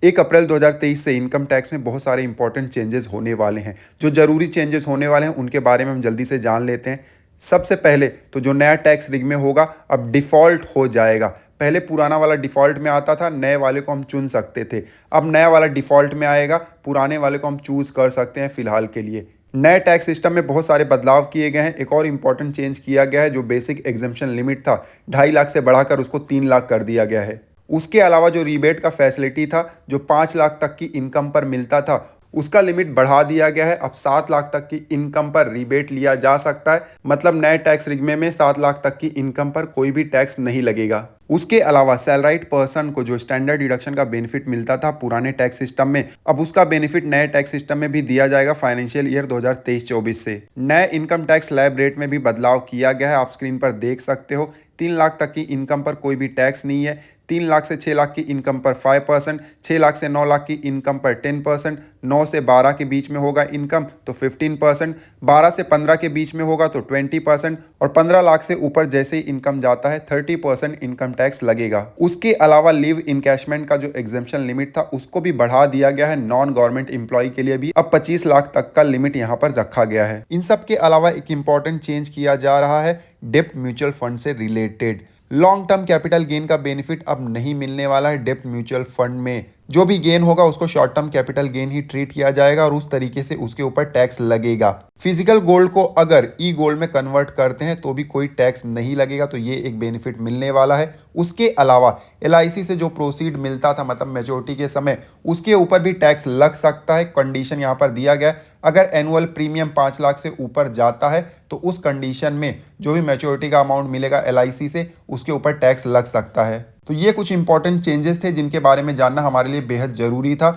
1 अप्रैल 2023 से income tax में बहुत सारे इंपॉर्टेंट चेंजेस होने वाले हैं। जो ज़रूरी चेंजेस होने वाले हैं उनके बारे में हम जल्दी से जान लेते हैं। सबसे पहले तो जो नया टैक्स रिग में होगा अब डिफ़ॉल्ट हो जाएगा। पहले पुराना वाला डिफ़ॉल्ट में आता था, नए वाले को हम चुन सकते थे। अब नया वाला डिफ़ॉल्ट में आएगा, पुराने वाले को हम चूज़ कर सकते हैं फ़िलहाल के लिए। नए टैक्स सिस्टम में बहुत सारे बदलाव किए गए हैं। एक और इम्पॉर्टेंट चेंज किया गया है, जो बेसिक एग्जम्पशन लिमिट था 2.5 लाख से बढ़ाकर उसको 3 लाख कर दिया गया है। उसके अलावा जो रीबेट का फैसिलिटी था, जो 5 लाख तक की इनकम पर मिलता था, उसका लिमिट बढ़ा दिया गया है। अब 7 लाख तक की इनकम पर रीबेट लिया जा सकता है। मतलब नए टैक्स रिग्मे में 7 लाख तक की इनकम पर कोई भी टैक्स नहीं लगेगा। उसके अलावा सैलराइड पर्सन को जो स्टैंडर्ड डिडक्शन का बेनिफिट मिलता था पुराने टैक्स सिस्टम में, अब उसका बेनिफिट नए टैक्स सिस्टम में भी दिया जाएगा फाइनेंशियल ईयर 2023-24 से। नए इनकम टैक्स स्लैब रेट में भी बदलाव किया गया है, आप स्क्रीन पर देख सकते हो। 3 लाख तक की इनकम पर कोई भी टैक्स नहीं है। 3 लाख से 6 लाख की इनकम पर 5%, 6 लाख से 9 लाख की इनकम पर 10%, 9 से 12 के बीच में होगा इनकम तो 15%, 12 से 15 के बीच में होगा तो 20%, और 15 लाख से ऊपर जैसे ही इनकम जाता है 30% इनकम टैक्स लगेगा। उसके अलावा लीव इनकैशमेंट का जो एग्जेम्पशन लिमिट था उसको भी बढ़ा दिया गया है। नॉन गवर्नमेंट एम्प्लॉय के लिए भी अब 25 लाख तक का लिमिट यहाँ पर रखा गया है। इन सब के अलावा एक इंपॉर्टेंट चेंज किया जा रहा है डेप्ट म्यूचुअल फंड से related. Long term capital gain का बेनिफिट अब नहीं मिलने वाला है डेप्ट म्यूचुअल फंड में। जो भी गेन होगा उसको शॉर्ट टर्म कैपिटल गेन ही ट्रीट किया जाएगा और उस तरीके से उसके ऊपर टैक्स लगेगा। फिजिकल गोल्ड को अगर ई गोल्ड में कन्वर्ट करते हैं तो भी कोई टैक्स नहीं लगेगा, तो ये एक बेनिफिट मिलने वाला है। उसके अलावा एलआईसी से जो प्रोसीड मिलता था, मतलब मैच्योरिटी के समय, उसके ऊपर भी टैक्स लग सकता है। कंडीशन यहाँ पर दिया गया है, अगर एनुअल प्रीमियम 5 लाख से ऊपर जाता है तो उस कंडीशन में जो भी मैच्योरिटी का अमाउंट मिलेगा एलआईसी से, उसके ऊपर टैक्स लग सकता है। तो ये कुछ इंपॉर्टेंट चेंजेस थे जिनके बारे में जानना हमारे लिए बेहद जरूरी था।